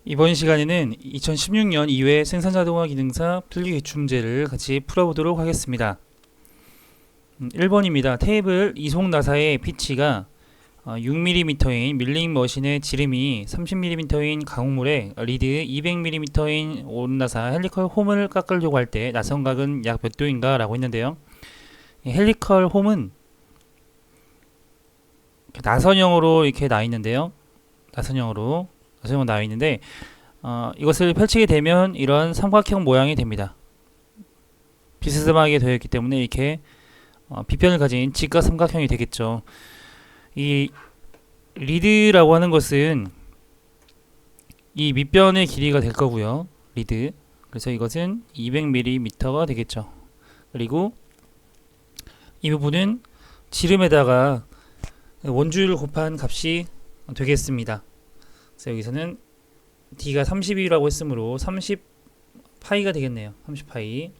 이번 시간에는 2016년 2회 생산자동화 기능사 필기기출문제를 같이 풀어보도록 하겠습니다. 1번입니다. 테이블 이송 나사의 피치가 6mm인 밀링 머신의 지름이 30mm인 가공물에 리드 200mm인 온나사 헬리컬 홈을 깎으려고 할 때 나선각은 약 몇 도인가 라고 했는데요. 헬리컬 홈은 나선형으로 이렇게 나 있는데요. 나선형으로 나와 있는데 이것을 펼치게 되면 이런 삼각형 모양이 됩니다. 비스듬하게 되어 있기 때문에 이렇게 비편을 가진 직각 삼각형이 되겠죠. 이 리드라고 하는 것은 이 밑변의 길이가 될 거고요. 리드. 그래서 이것은 200mm가 되겠죠. 그리고 이 부분은 지름에다가 원주율을 곱한 값이 되겠습니다. 그래서 여기서는 D가 30이라고 했으므로 30파이가 되겠네요. 30파이.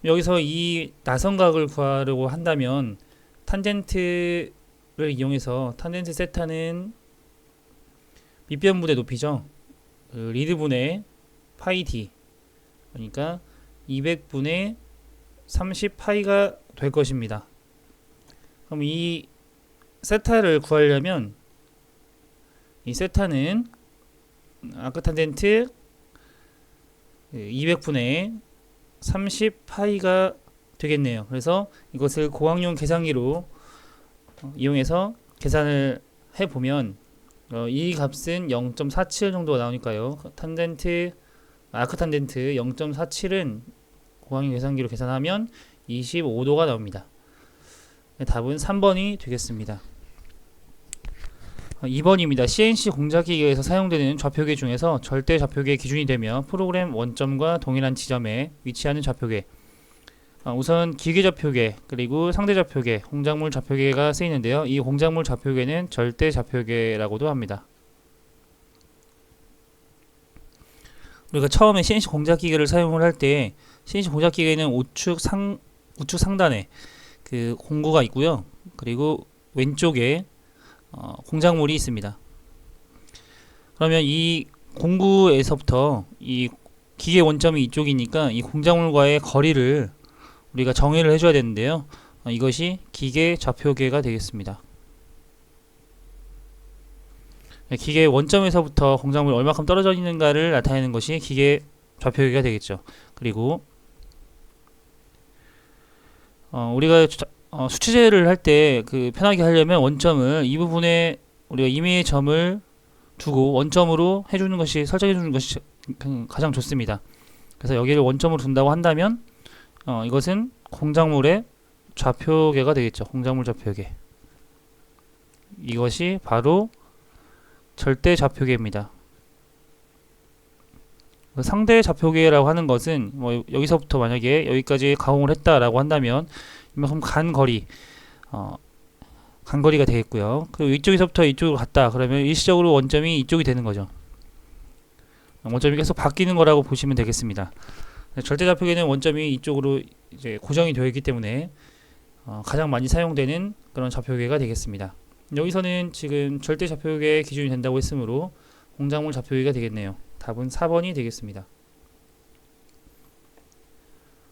여기서 이 나선각을 구하려고 한다면 탄젠트를 이용해서 탄젠트 세타는 밑변분의 높이죠. 리드분의 파이 D. 그러니까 200분의 30파이가 될 것입니다. 그럼 이 세타를 구하려면 이 세타는 아크탄젠트 200분의 30파이가 되겠네요. 그래서 이것을 고학용 계산기로 이용해서 계산을 해보면 이 값은 0.47 정도가 나오니까요. 아크탄젠트 0.47은 고학용 계산기로 계산하면 25도가 나옵니다. 답은 3번이 되겠습니다. 2번입니다. CNC 공작기계에서 사용되는 좌표계 중에서 절대 좌표계 기준이 되며 프로그램 원점과 동일한 지점에 위치하는 좌표계. 우선 기계 좌표계 그리고 상대 좌표계, 공작물 좌표계가 쓰이는데요. 이 공작물 좌표계는 절대 좌표계라고도 합니다. 우리가 처음에 CNC 공작기계를 사용을 할 때 CNC 공작기계는 우측 상단에 그 공구가 있고요. 그리고 왼쪽에 공작물이 있습니다. 그러면 이 공구에서부터 이 기계 원점이 이쪽이니까 이 공작물과의 거리를 우리가 정의를 해줘야 되는데요. 이것이 기계 좌표계가 되겠습니다. 기계 원점에서부터 공작물이 얼마큼 떨어져 있는가를 나타내는 것이 기계 좌표계가 되겠죠. 그리고 우리가 수치제를 할 때 편하게 하려면 원점을 이 부분에 우리가 임의의 점을 두고 원점으로 해주는 것이 설정해 주는 것이 가장 좋습니다. 그래서 여기를 원점으로 둔다고 한다면 이것은 공작물의 좌표계가 되겠죠. 공작물 좌표계. 이것이 바로 절대 좌표계입니다. 상대 좌표계라고 하는 것은 여기서부터 만약에 여기까지 가공을 했다라고 한다면 이만큼 간거리가 되겠고요. 그리고 이쪽에서부터 이쪽으로 갔다 그러면 일시적으로 원점이 이쪽이 되는 거죠. 원점이 계속 바뀌는 거라고 보시면 되겠습니다. 절대 좌표계는 원점이 이쪽으로 이제 고정이 되어 있기 때문에 가장 많이 사용되는 그런 좌표계가 되겠습니다. 여기서는 지금 절대 좌표계 기준이 된다고 했으므로 공작물 좌표계가 되겠네요. 답은 4번이 되겠습니다.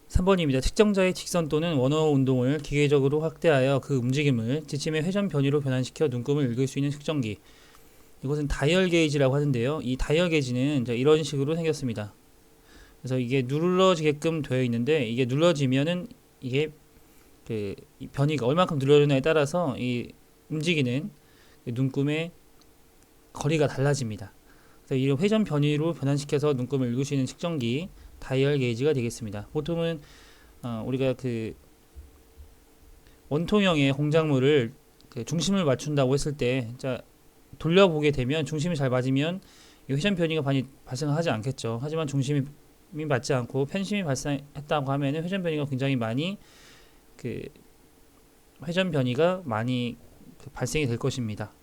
3번입니다. 측정자의 직선 또는 원어 운동을 기계적으로 확대하여 그 움직임을 지침의 회전 변이로 변환시켜 눈금을 읽을 수 있는 측정기. 이것은 다이얼 게이지라고 하는데요. 이 다이얼 게이지는 이런 식으로 생겼습니다. 그래서 이게 눌러지게끔 되어 있는데 이게 눌러지면은 이게 이 변이가 얼마큼 눌러지느냐에 따라서 이 움직이는 눈금의 거리가 달라집니다. 그래서 이 회전 변이로 변환시켜서 눈금을 읽을 수 있는 측정기 다이얼 게이지가 되겠습니다. 보통은 우리가 원통형의 공작물을 중심을 맞춘다고 했을 때 돌려보게 되면 중심이 잘 맞으면 이 회전 변이가 많이 발생하지 않겠죠. 하지만 중심이 맞지 않고 편심이 발생했다고 하면 회전 변이가 굉장히 많이 회전 변이가 많이 발생이 될 것입니다.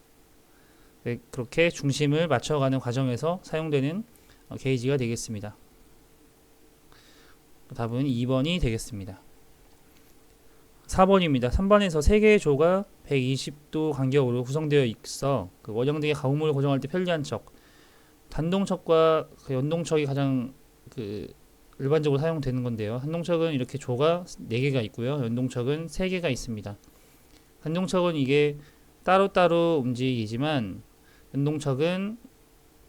그렇게 중심을 맞춰가는 과정에서 사용되는 게이지가 되겠습니다. 답은 2번이 되겠습니다. 4번입니다. 3번에서 3개의 조가 120도 간격으로 구성되어 있어 그 원형 등의 가공물을 고정할 때 편리한 척. 단동척과 그 연동척이 가장 그 일반적으로 사용되는 건데요. 한동척은 이렇게 조가 4개가 있고요. 연동척은 3개가 있습니다. 단동척은 이게 따로따로 움직이지만 연동척은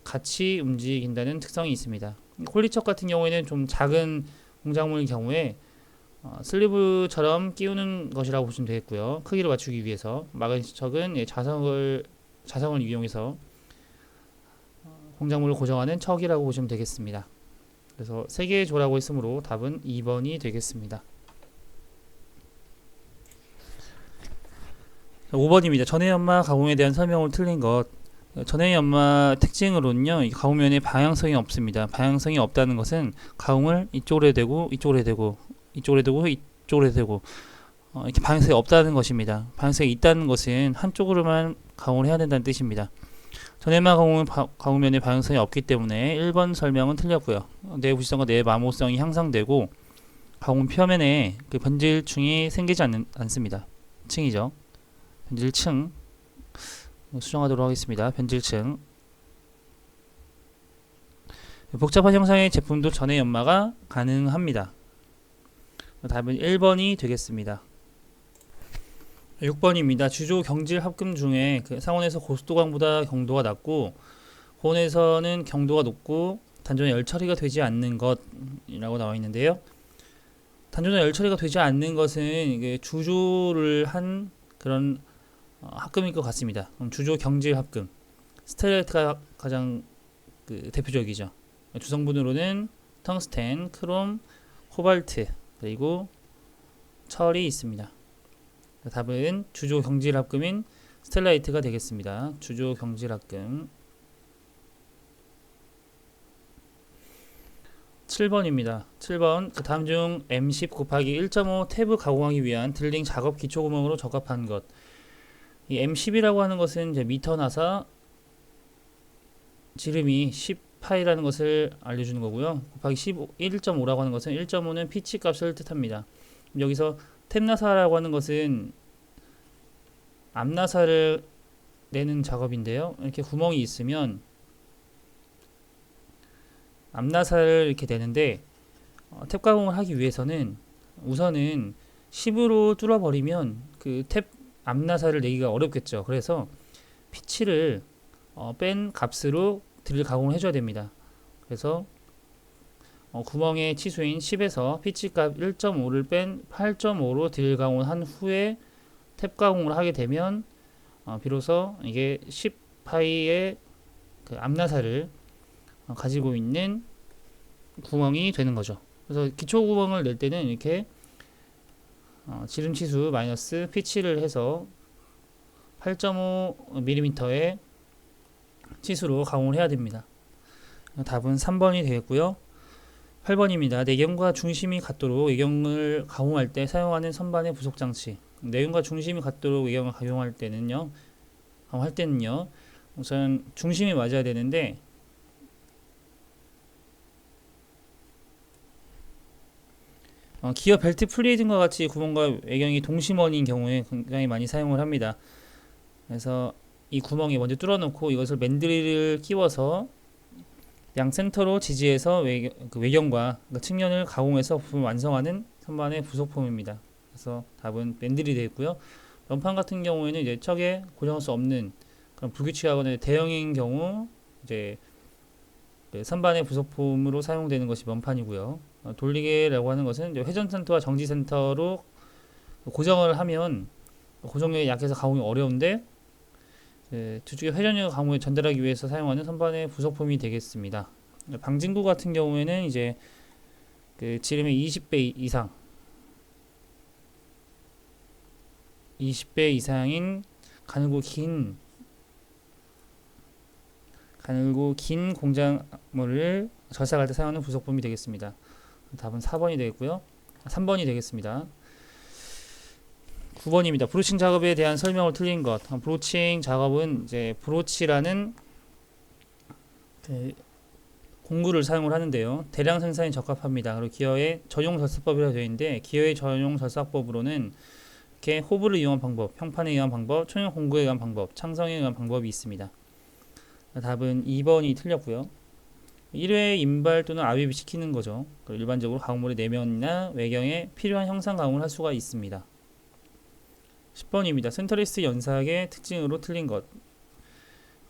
같이 움직인다는 특성이 있습니다. 콜리척 같은 경우에는 좀 작은 공작물의 경우에 슬리브처럼 끼우는 것이라고 보시면 되겠고요. 크기를 맞추기 위해서. 마그니척은 자성을 이용해서 공작물을 고정하는 척이라고 보시면 되겠습니다. 그래서 3개의 조라고 했으므로 답은 2번이 되겠습니다. 5번입니다. 전해연마 가공에 대한 설명을 틀린 것. 전해연마 특징으로는요, 이 가공면에 방향성이 없습니다. 방향성이 없다는 것은 가공을 이쪽으로 해대고 이쪽으로 해대고 이쪽으로 해대고 이쪽으로 해대고 이렇게 방향성이 없다는 것입니다. 방향성이 있다는 것은 한쪽으로만 가공을 해야 된다는 뜻입니다. 전해연마 가공면에 방향성이 없기 때문에 1번 설명은 틀렸고요. 내부지성과 내마모성이 향상되고 가공 표면에 그 변질층이 생기지 않습니다. 층이죠. 변질층 수정하도록 하겠습니다. 변질층. 복잡한 형상의 제품도 전해 연마가 가능합니다. 답은 1번이 되겠습니다. 6번입니다. 주조 경질 합금 중에 그 상온에서 고속도강보다 경도가 낮고 고온에서는 경도가 높고 단전에 열 처리가 되지 않는 것이라고 나와 있는데요. 단전에 열 처리가 되지 않는 것은 이게 주조를 한 그런 합금일 것 같습니다. 그럼 주조 경질 합금, 스텔레이트가 가장 그 대표적이죠. 주성분으로는 텅스텐, 크롬, 코발트 그리고 철이 있습니다. 답은 주조 경질 합금인 스텔라이트가 되겠습니다. 주조 경질 합금. 7번입니다. 7번 그 다음 중 M10 곱하기 1.5 탭을 가공하기 위한 드릴링 작업 기초구멍으로 적합한 것. 이 M10이라고 하는 것은 이제 미터 나사 지름이 10파이라는 것을 알려주는 거고요. 곱하기 1.5라고 하는 것은 1.5는 피치 값을 뜻합니다. 여기서 탭 나사라고 하는 것은 앞 나사를 내는 작업인데요. 이렇게 구멍이 있으면 앞 나사를 이렇게 내는데 탭 가공을 하기 위해서는 우선은 10으로 뚫어버리면 그 탭 앞나사를 내기가 어렵겠죠. 그래서 피치를 뺀 값으로 드릴 가공을 해줘야 됩니다. 그래서 구멍의 치수인 10에서 피치값 1.5를 뺀 8.5로 드릴 가공을 한 후에 탭 가공을 하게 되면 비로소 이게 10파이의 그 앞나사를 가지고 있는 구멍이 되는 거죠. 그래서 기초 구멍을 낼 때는 이렇게 지름 치수 마이너스 피치를 해서 8.5mm의 치수로 가공을 해야 됩니다. 답은 3번이 되겠고요. 8번입니다. 내경과 중심이 같도록 외경을 가공할 때 사용하는 선반의 부속 장치. 내경과 중심이 같도록 외경을 가공할 때는요. 우선 중심이 맞아야 되는데 기어 벨트 플레이팅과 같이 구멍과 외경이 동심원인 경우에 굉장히 많이 사용을 합니다. 그래서 이 구멍에 먼저 뚫어놓고 이것을 맨드릴을 끼워서 양 센터로 지지해서 외경과 측면을 가공해서 부품을 완성하는 선반의 부속품입니다. 그래서 답은 맨드릴이 되겠고요. 면판 같은 경우에는 이제 척에 고정할 수 없는 그런 불규칙하거나 대형인 경우 이제 선반의 부속품으로 사용되는 것이 면판이고요. 돌리개라고 하는 것은 회전 센터와 정지 센터로 고정을 하면 고정력이 약해서 가공이 어려운데 두 쪽의 회전력을 가공에 전달하기 위해서 사용하는 선반의 부속품이 되겠습니다. 방진구 같은 경우에는 이제 그 지름의 20배 이상인 가늘고 긴 공작물을 절삭할 때 사용하는 부속품이 되겠습니다. 답은 4번이 되겠고요. 3번이 되겠습니다. 9번입니다. 브로칭 작업에 대한 설명을 틀린 것. 브로칭 작업은 이제 브로치라는 그 공구를 사용을 하는데요. 대량 생산에 적합합니다. 그리고 기어의 전용 절삭법이라고 되어 있는데 기어의 전용 절삭법으로는 이렇게 호브를 이용한 방법, 평판에 의한 방법, 초형 공구에 의한 방법, 창성에 의한 방법이 있습니다. 답은 2번이 틀렸고요. 1회 인발 또는 압입 시키는 거죠. 일반적으로 가공물의 내면이나 외경에 필요한 형상 가공을 할 수가 있습니다. 10번입니다. 센터리스 연사학의 특징으로 틀린 것.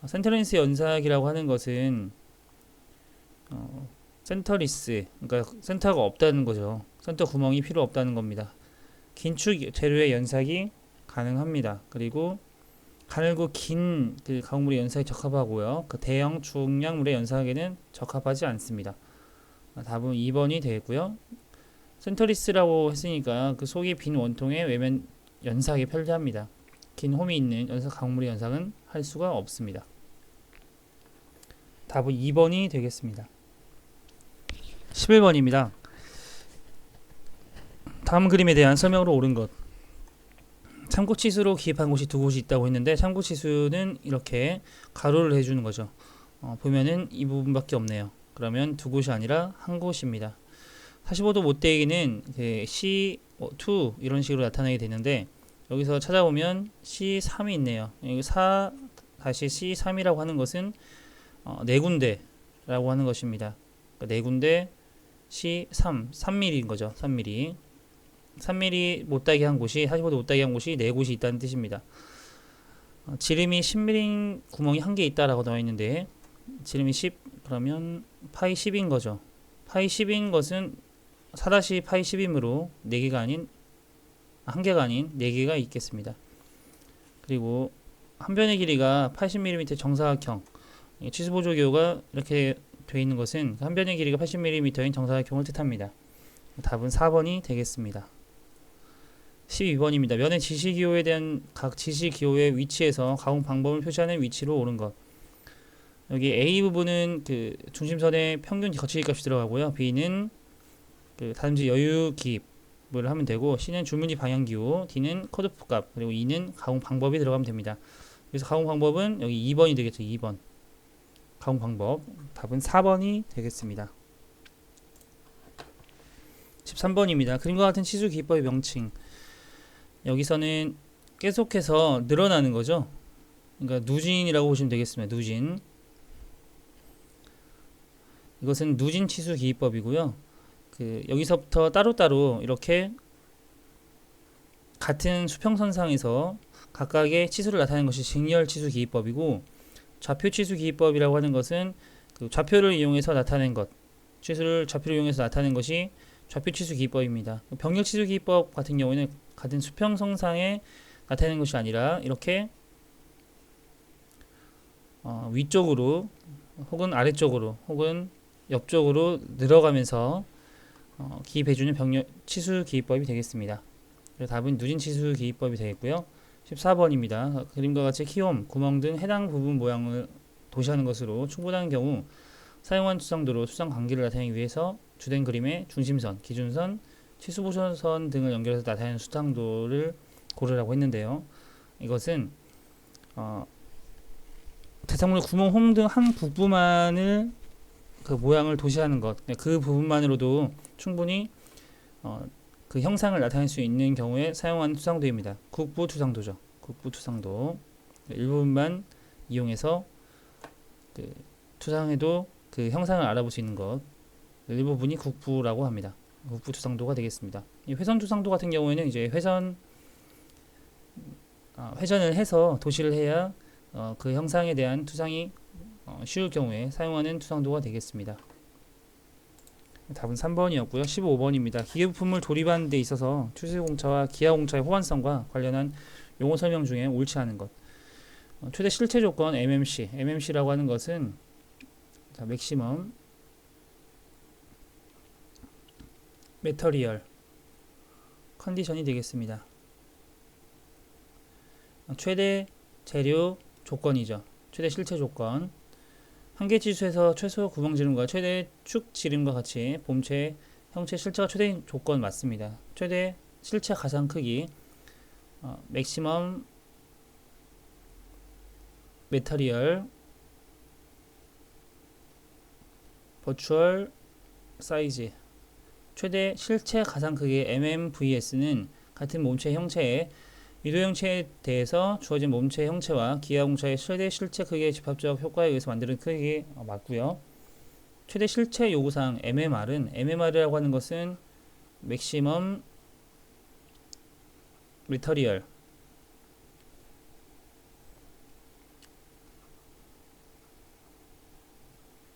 센터리스 연사학이라고 하는 것은 센터리스, 그러니까 센터가 없다는 거죠. 센터 구멍이 필요 없다는 겁니다. 긴축 재료의 연삭이 가능합니다. 그리고 가늘고 긴 그 가공물의 연삭에 적합하고요. 그 대형 중량물의 연삭에는 적합하지 않습니다. 답은 2번이 되겠고요. 센터리스라고 했으니까 그 속이 빈 원통의 외면 연삭에 편리합니다. 긴 홈이 있는 연삭 가공물의 연삭은 할 수가 없습니다. 답은 2번이 되겠습니다. 11번입니다. 다음 그림에 대한 설명으로 옳은 것. 참고치수로 기입한 곳이 두 곳이 있다고 했는데 참고치수는 이렇게 가로를 해주는 거죠. 보면은 이 부분밖에 없네요. 그러면 두 곳이 아니라 한 곳입니다. 45도 못되기는 C2 이런 식으로 나타나게 되는데 여기서 찾아보면 C3이 있네요. 여기 4-C3이라고 하는 것은 네 군데라고 하는 것입니다. 그러니까 네 군데 C3, 3mm인 거죠. 3mm. 3mm 못다게 한 곳이 45도 못다게 한 곳이 네 곳이 있다는 뜻입니다. 지름이 10mm 구멍이 한 개 있다라고 나와 있는데 지름이 10 그러면 파이 10인 거죠. 파이 10인 것은 4-파이 10이므로 4개가 아닌 한 개가 아닌 4개가 있겠습니다. 그리고 한 변의 길이가 80mm 정사각형 치수보조기호가 이렇게 되어 있는 것은 한 변의 길이가 80mm인 정사각형을 뜻합니다. 답은 4번이 되겠습니다. 12번입니다. 면의 지시기호에 대한 각 지시기호의 위치에서 가공 방법을 표시하는 위치로 옳은 것. 여기 A 부분은 그 중심선의 평균 거치기 값이 들어가고요. B는 그 다듬지 여유 기입을 하면 되고, C는 줄무늬 방향 기호, D는 커드프 값, 그리고 E는 가공 방법이 들어가면 됩니다. 그래서 가공 방법은 여기 2번이 되겠죠. 2번. 가공 방법. 답은 4번이 되겠습니다. 13번입니다. 그림과 같은 치수 기법의 명칭. 여기서는 계속해서 늘어나는 거죠. 그러니까 누진이라고 보시면 되겠습니다. 누진. 이것은 누진 치수 기법이고요. 여기서부터 따로따로 이렇게 같은 수평선상에서 각각의 치수를 나타내는 것이 직렬 치수 기법이고, 좌표 치수 기법이라고 하는 것은 그 좌표를 이용해서 나타낸 것, 좌표를 이용해서 나타낸 것이 좌표 치수 기법입니다. 병렬 치수 기법 같은 경우에는 같은 수평선상에 나타내는 것이 아니라 이렇게 위쪽으로 혹은 아래쪽으로 혹은 옆쪽으로 늘어가면서 기입해주는 병렬 치수 기법이 되겠습니다. 그래서 답은 누진 치수 기법이 되겠고요. 14번입니다. 그림과 같이 키움, 구멍 등 해당 부분 모양을 도시하는 것으로 충분한 경우 사용한 수상도로 수상 관계를 나타내기 위해서 주된 그림의 중심선, 기준선, 치수보조선 등을 연결해서 나타내는 수상도를 고르라고 했는데요. 이것은 대상물 구멍, 홈 등 한 부분만을 그 모양을 도시하는 것, 그 부분만으로도 충분히 그 형상을 나타낼 수 있는 경우에 사용하는 투상도입니다. 국부 투상도죠. 국부 투상도. 일부분만 이용해서 그 투상해도 그 형상을 알아볼 수 있는 것, 일부분이 국부라고 합니다. 국부 투상도가 되겠습니다. 이 회선 투상도 같은 경우에는 이제 회전을 해서 도시를 해야 그 형상에 대한 투상이 쉬울 경우에 사용하는 투상도가 되겠습니다. 답은 3번이었고요. 15번입니다. 기계부품을 조립하는 데 있어서 추세공차와 기하공차의 호환성과 관련한 용어 설명 중에 옳지 않은 것. 최대 실체 조건 MMC. MMC라고 하는 것은 맥시멈 메터리얼 컨디션이 되겠습니다. 최대 재료 조건이죠. 최대 실체 조건. 한계 지수에서 최소 구멍 지름과 최대 축 지름과 같이 본체 형체 실체가 최대인 조건 맞습니다. 최대 실체 가상 크기 맥시멈 메터리얼 버추얼 사이즈. 최대 실체 가상 크기의 MMVS는 같은 몸체 형체의 유도 형체에 대해서 주어진 몸체 형체와 기하 공차의 최대 실체 크기의 집합적 효과에 의해서 만드는 크기 맞고요. 최대 실체 요구사항 MMR이라고 하는 것은 맥시멈 메터리얼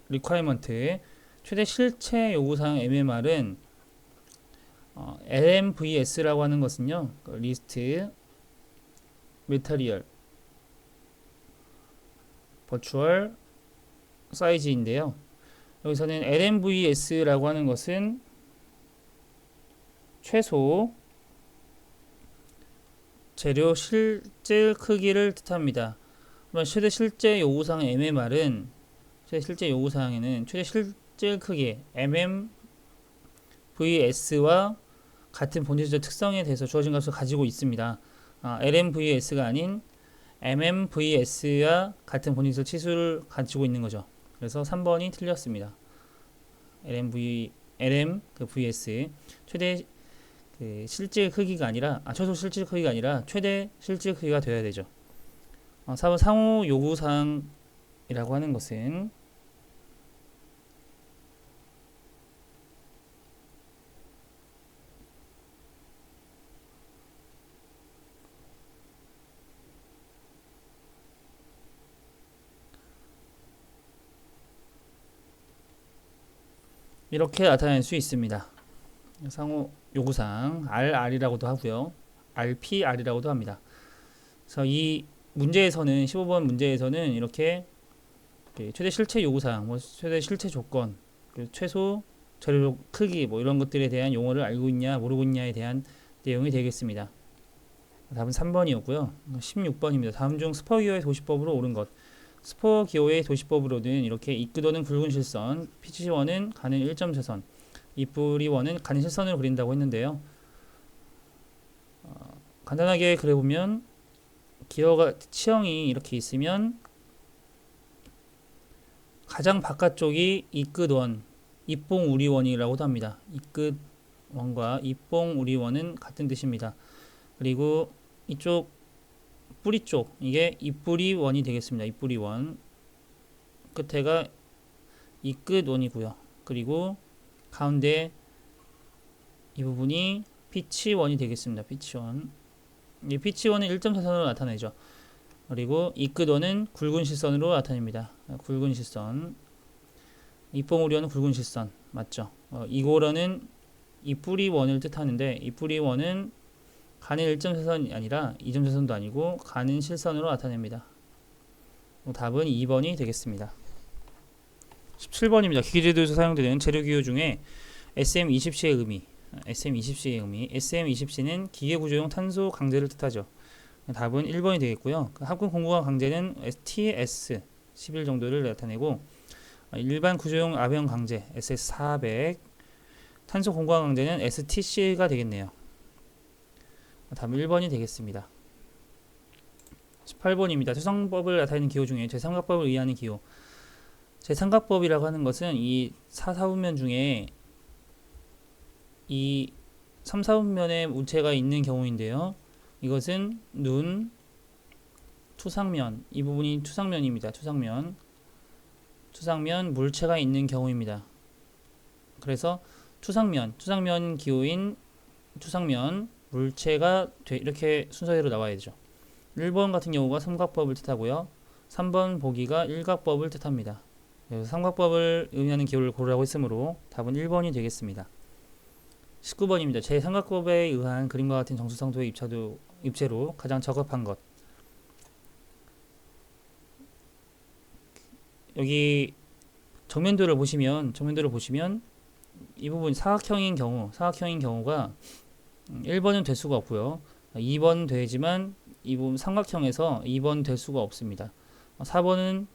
리ኳ이먼트 최대 실체 요구사항 MMR은 LMVS라고 하는 것은요, 리스트 메터리얼 버추얼 사이즈인데요. 여기서는 LMVS라고 하는 것은 최소 재료 실질 크기를 뜻합니다. 그러면 최대 실제 요구사항 MMR은 최대 실제 요구사항에는 최대 실질 크기 MMVS와 같은 본질적 특성에 대해서 주어진 값을 가지고 있습니다. LMVS가 아닌 MMVS와 같은 본질적 치수를 가지고 있는 거죠. 그래서 3번이 틀렸습니다. LMVS 최대 실질 크기가 아니라 최소 실질 크기가 아니라 최대 실질 크기가 되어야 되죠. 4번 상호 요구사항이라고 하는 것은 이렇게 나타낼 수 있습니다. 상호 요구사항 RR이라고도 하고요. RPR이라고도 합니다. 그래서 이 문제에서는 15번 문제에서는 이렇게 최대 실체 요구사항, 최대 실체 조건, 최소 재료 크기 이런 것들에 대한 용어를 알고 있냐 모르고 있냐에 대한 내용이 되겠습니다. 답은 3번이었고요. 16번입니다. 다음 중 스퍼기어의 도시법으로 옳은 것. 스퍼기어의 도시법으로는 이렇게 이끄도는 굵은 실선, 피치원은 가는 1.3선, 이뿌리원은 가는 실선을 그린다고 했는데요. 간단하게 그려보면 기어가 치형이 이렇게 있으면 가장 바깥쪽이 이끝원, 입봉우리원이라고도 합니다. 이끝원과 입봉우리원은 같은 뜻입니다. 그리고 이쪽 뿌리 쪽, 이게 입뿌리원이 되겠습니다. 입뿌리원 끝에가 이끝원이고요. 그리고 가운데 이 부분이 피치원이 되겠습니다. 피치원. 이 피치원은 1.4선으로 나타내죠. 그리고 이 끝원은 굵은 실선으로 나타냅니다. 굵은 실선. 입봉우리원은 굵은 실선. 맞죠? 이고라는 이 뿌리원을 뜻하는데 이 뿌리원은 가는 1.4선이 아니라 2.4선도 아니고 가는 실선으로 나타냅니다. 답은 2번이 되겠습니다. 17번입니다. 기계제도에서 사용되는 재료기호 중에 SM20C의 의미. SM20C의 의미. SM20C는 기계구조용 탄소 강제를 뜻하죠. 답은 1번이 되겠고요. 합금 공구가 강제는 STS11 정도를 나타내고 일반 구조용 아베형 강제 SS400, 탄소 공구가 강제는 STC가 되겠네요. 답은 1번이 되겠습니다. 18번입니다. 최상법을 나타내는 기호 중에 제3각법을 의하는 기호. 제3각법이라고 하는 것은 이 4, 4분면 중에 이 3, 4분면에 물체가 있는 경우인데요. 이것은 눈, 투상면, 이 부분이 투상면입니다. 투상면 물체가 있는 경우입니다. 그래서 투상면 기호인 투상면 물체가 이렇게 순서대로 나와야 되죠. 1번 같은 경우가 삼각법을 뜻하고요. 3번 보기가 일각법을 뜻합니다. 그래서 삼각법을 의미하는 기호를 고르라고 했으므로 답은 1번이 되겠습니다. 19번입니다. 제3각법에 의한 그림과 같은 정수상도의 입체로 가장 적합한 것. 여기 정면도를 보시면 이 부분 사각형인 경우가 1번은 될 수가 없고요. 2번 되지만 이 부분 삼각형에서 2번 될 수가 없습니다. 4번은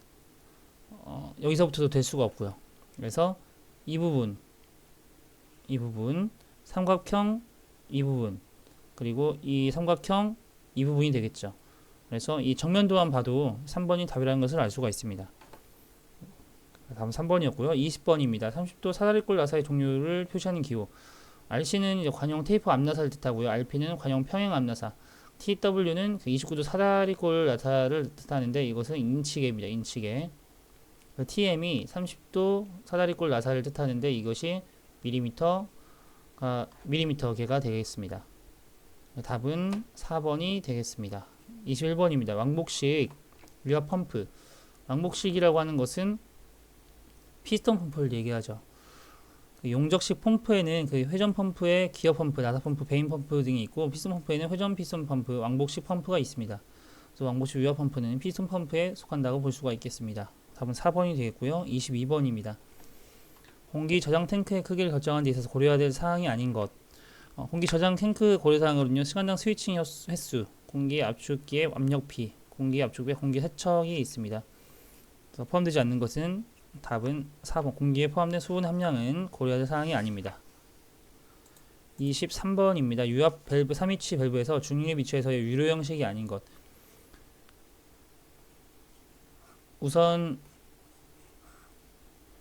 여기서부터도 될 수가 없고요. 그래서 이 부분 삼각형 이 부분 그리고 이 삼각형 이 부분이 되겠죠. 그래서 이 정면도만 봐도 3번이 답이라는 것을 알 수가 있습니다. 다음 3번이었고요. 20번입니다. 30도 사다리꼴 나사의 종류를 표시하는 기호. RC는 이제 관용 테이프 앞나사를 뜻하고요. RP는 관용 평행 앞나사. TW는 29도 사다리꼴 나사를 뜻하는데 이것은 인치계입니다. 인치계. TM이 30도 사다리꼴 나사를 뜻하는데 이것이 밀리미터계가 되겠습니다. 답은 4번이 되겠습니다. 21번입니다. 왕복식 유압 펌프. 왕복식이라고 하는 것은 피스톤 펌프를 얘기하죠. 용접식 펌프에는 회전 펌프에 기어 펌프, 나사 펌프, 베인 펌프 등이 있고 피스톤 펌프에는 회전 피스톤 펌프, 왕복식 펌프가 있습니다. 그래서 왕복식 유압 펌프는 피스톤 펌프에 속한다고 볼 수가 있겠습니다. 답은 4번이 되겠고요. 22번입니다. 공기 저장 탱크의 크기를 결정하는 데 있어서 고려해야 될 사항이 아닌 것. 공기 저장 탱크 고려사항으로는요. 시간당 스위칭 횟수, 공기 압축기의 압력비, 공기 압축비의 공기 세척이 있습니다. 그래서 포함되지 않는 것은 답은 4번. 공기에 포함된 수분 함량은 고려해야 될 사항이 아닙니다. 23번입니다. 유압 밸브 3위치 밸브에서 중립 위치에서의 유료 형식이 아닌 것. 우선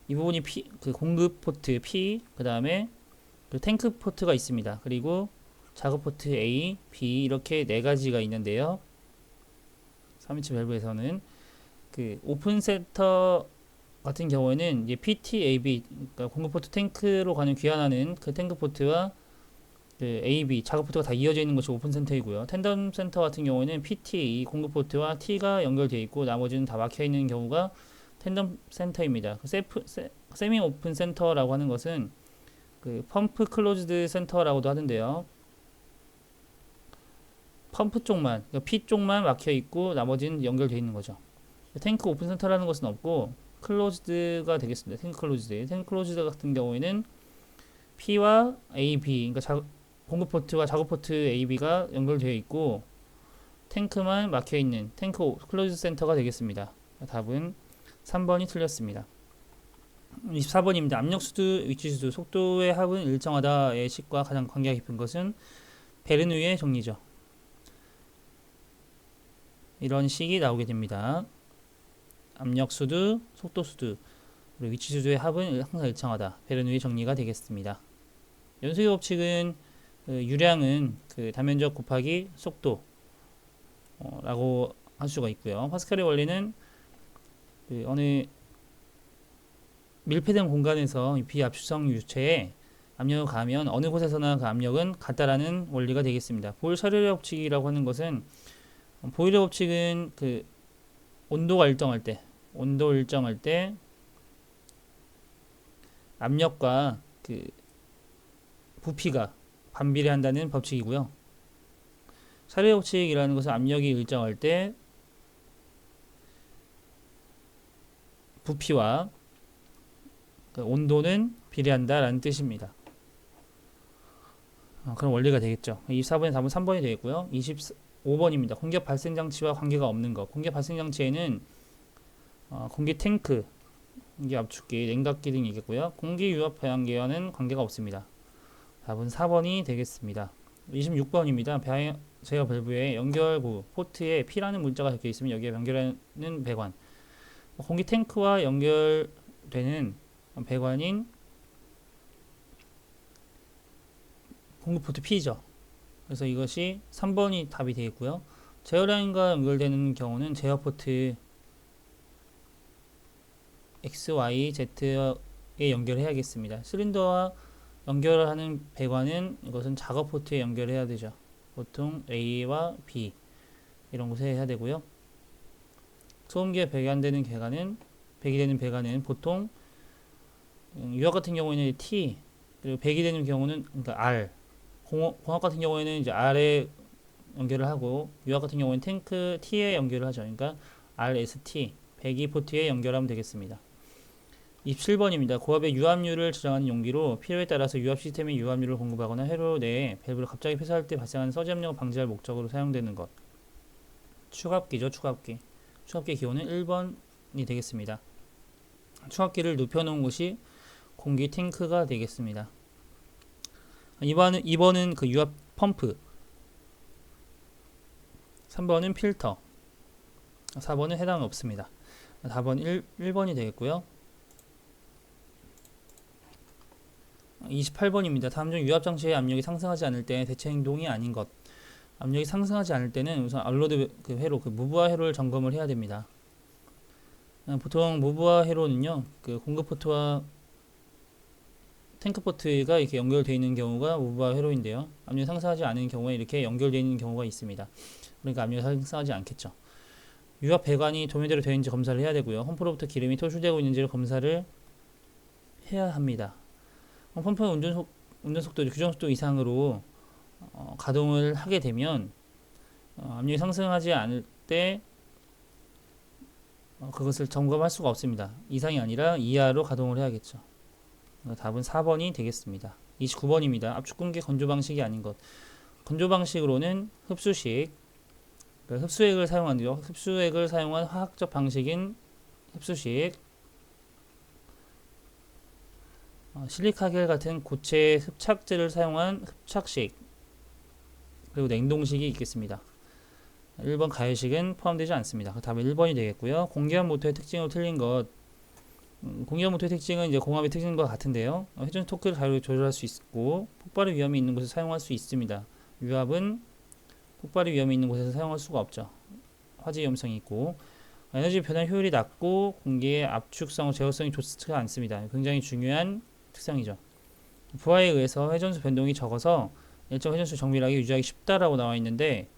이 부분이 공급 포트 P, 그 다음에 탱크 포트가 있습니다. 그리고 작업 포트 A, B 이렇게 네 가지가 있는데요. 3인치 밸브에서는 오픈 센터 같은 경우에는 이제 PT, AB, 그러니까 공급 포트 탱크로 가는 귀환하는 탱크 포트와 AB 작업 포트가 다 이어져 있는 것이 오픈 센터이고요. 텐덤 센터 같은 경우에는 PT, 공급 포트와 T가 연결되어 있고 나머지는 다 막혀 있는 경우가 텐덤 센터입니다. 세미 오픈 센터라고 하는 것은 펌프 클로즈드 센터라고도 하는데요. 펌프 쪽만, 그러니까 P 쪽만 막혀 있고 나머지는 연결되어 있는 거죠. 탱크 오픈 센터라는 것은 없고 클로즈드가 되겠습니다. 탱크 클로즈드 같은 경우에는 P와 AB, 그러니까 공급 포트와 작업 포트 AB가 연결되어 있고 탱크만 막혀 있는 탱크 클로즈드 센터가 되겠습니다. 답은 3번이 틀렸습니다. 24번입니다. 압력 수도, 위치 수도, 속도의 합은 일정하다의 식과 가장 관계가 깊은 것은 베르누이의 정리죠. 이런 식이 나오게 됩니다. 압력 수도, 속도 수도, 그리고 위치 수도의 합은 항상 일정하다. 베르누이의 정리가 되겠습니다. 연소의 법칙은 유량은 단면적 곱하기 속도 라고 할 수가 있고요. 파스칼의 원리는 어느 밀폐된 공간에서 비압축성 유체에 압력을 가하면 어느 곳에서나 그 압력은 같다라는 원리가 되겠습니다. 보일-샤를레 법칙이라고 하는 것은 보일의 법칙은 온도가 일정할 때 압력과 부피가 반비례한다는 법칙이고요. 샤를레 법칙이라는 것은 압력이 일정할 때 부피와 온도는 비례한다라는 뜻입니다. 그런 원리가 되겠죠. 24번의 답은 3번이 되겠고요. 25번입니다. 공기압 발생 장치와 관계가 없는 것. 공기압 발생 장치에는 공기 탱크, 공기 압축기, 냉각기 등이 있겠고요. 공기 유압 배양기와는 관계가 없습니다. 답은 4번이 되겠습니다. 26번입니다. 제어 밸브의 연결구 포트에 P라는 문자가 적혀 있으면 여기에 연결하는 배관. 공기 탱크와 연결되는 배관인 공급 포트 P죠. 그래서 이것이 3번이 답이 되겠고요. 제어 라인과 연결되는 경우는 제어 포트 X, Y, Z에 연결해야겠습니다. 실린더와 연결하는 배관은 이것은 작업 포트에 연결해야 되죠. 보통 A와 B 이런 곳에 해야 되고요. 소음기에 배관되는 배기되는 보통 유압 같은 경우에는 T, 그리고 배기되는 경우는 그러니까 R, 공압 같은 경우에는 이제 R에 연결을 하고 유압 같은 경우에는 탱크 T에 연결을 하죠. 그러니까 RST, 배기 포트에 연결하면 되겠습니다. 27번입니다. 고압의 유압률을 조정하는 용기로 필요에 따라서 유압 시스템에 유압률을 공급하거나 회로 내에 밸브를 갑자기 폐쇄할 때 발생하는 서지 압력을 방지할 목적으로 사용되는 것. 추갑기죠. 추갑기 기호는 1번이 되겠습니다. 추갑기를 눕혀놓은 곳이 공기 탱크가 되겠습니다. 2번은 유압 펌프, 3번은 필터, 4번은 해당 없습니다. 답은 1번이 되겠고요. 28번입니다. 다음 중 유압 장치의 압력이 상승하지 않을 때 대체 행동이 아닌 것. 압력이 상승하지 않을 때는 우선 언로드 그 회로, 그 무브화 회로를 점검을 해야 됩니다. 보통 무브화 회로는요, 그 공급 포트와 탱크 포트가 이렇게 연결되어 있는 경우가 무브화 회로인데요. 압력이 상승하지 않은 경우에 이렇게 연결되어 있는 경우가 있습니다. 그러니까 압력이 상승하지 않겠죠. 유압 배관이 도면대로 되어 있는지 검사를 해야 되고요. 펌프로부터 기름이 토출되고 있는지를 검사를 해야 합니다. 펌프는 운전 속도 규정 속도 이상으로 가동을 하게 되면 압력이 상승하지 않을 때 그것을 점검할 수가 없습니다. 이상이 아니라 이하로 가동을 해야겠죠. 답은 4번이 되겠습니다. 29번입니다. 압축 공기 건조 방식이 아닌 것. 건조 방식으로는 흡수식, 흡수액을 사용하는데요. 흡수액을 사용한 화학적 방식인 흡수식, 실리카겔 같은 고체 흡착제를 사용한 흡착식, 그리고 냉동식이 있겠습니다. 1번 가열식은 포함되지 않습니다. 답은 1번이 되겠고요. 공기압 모터의 특징으로 틀린 것. 공기압 모터의 특징은 이제 공압의 특징과 같은데요. 회전 토크를 자유롭게 조절할 수 있고 폭발의 위험이 있는 곳에서 사용할 수 있습니다. 유압은 폭발의 위험이 있는 곳에서 사용할 수가 없죠. 화재 위험성이 있고 에너지 변환 효율이 낮고 공기의 압축성, 제어성이 좋지가 않습니다. 굉장히 중요한 특성이죠. 부하에 의해서 회전수 변동이 적어서 일정 회전수 정밀하게 유지하기 쉽다라고 나와 있는데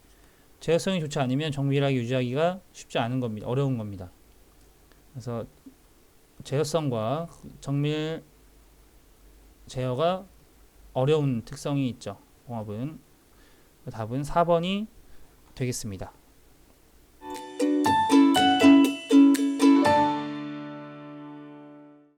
제어성이 좋지 않으면 정밀하게 유지하기가 쉽지 않은 겁니다. 어려운 겁니다. 그래서 제어성과 정밀 제어가 어려운 특성이 있죠. 공압은. 답은 4번이 되겠습니다.